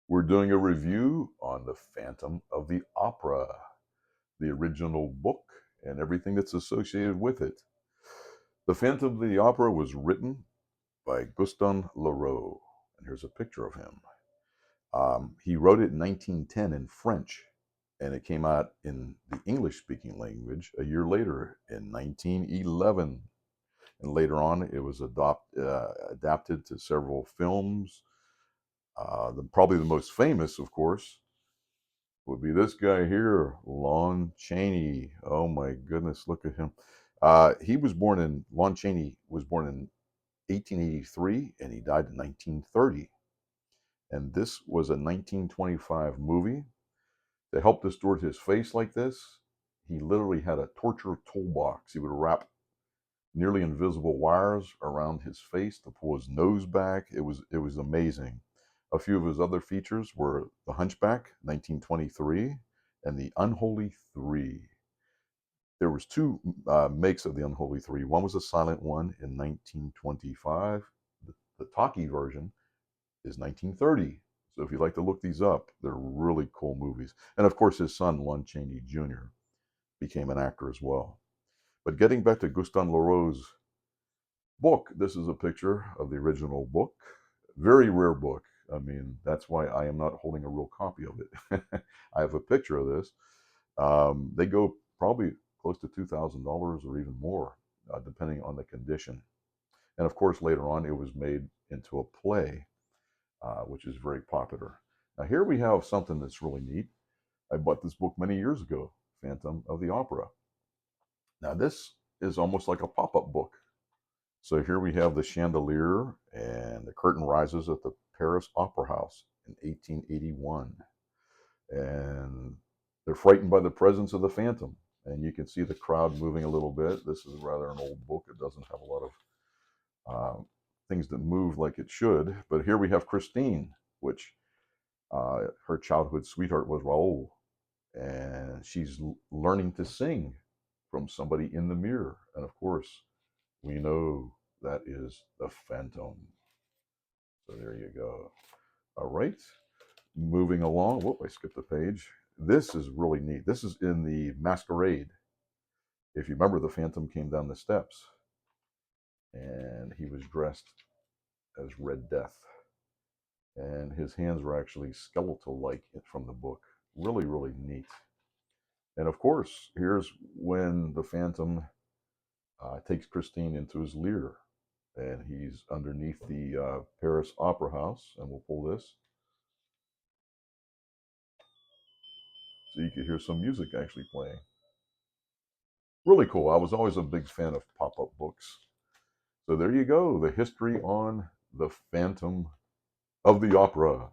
We're doing a review on The Phantom of the Opera, the original book, and everything that's associated with it. The Phantom of the Opera was written by Gaston Leroux, and here's a picture of him. He wrote it in 1910 in French, and it came out in the English-speaking language a year later in 1911. And later on, it was adapted to several films. Probably the most famous, of course, would be this guy here, Lon Chaney. Oh my goodness, look at him. Lon Chaney was born in 1883 and he died in 1930. And this was a 1925 movie. To help distort his face like this, he literally had a torture toolbox. He would wrap nearly invisible wires around his face to pull his nose back. It was amazing. A few of his other features were The Hunchback, 1923, and The Unholy Three. There was two makes of The Unholy Three. One was a silent one in 1925. The talkie version is 1930. So if you'd like to look these up, they're really cool movies. And of course, his son, Lon Chaney Jr., became an actor as well. But getting back to Gaston Leroux's book, this is a picture of the original book. Very rare book. I mean, that's why I am not holding a real copy of it. I have a picture of this. They go probably close to $2,000 or even more, depending on the condition. And of course, later on, it was made into a play, which is very popular. Now, here we have something that's really neat. I bought this book many years ago, Phantom of the Opera. Now, this is almost like a pop-up book. So here we have the chandelier, and the curtain rises at the Paris Opera House in 1881. And they're frightened by the presence of the Phantom. And you can see the crowd moving a little bit. This is rather an old book. It doesn't have a lot of things that move like it should. But here we have Christine, which her childhood sweetheart was Raoul. And she's learning to sing from somebody in the mirror. And of course, we know that is the Phantom. So there you go. All right. Moving along. Whoop, I skipped a page. This is really neat. This is in the Masquerade. If you remember, the Phantom came down the steps and he was dressed as Red Death. And his hands were actually skeletal like from the book. Really, really neat. And of course, here's when the Phantom takes Christine into his lair. And he's underneath the Paris Opera House. And we'll pull this so you can hear some music actually playing. Really cool. I was always a big fan of pop-up books. So there you go, the history on the Phantom of the Opera.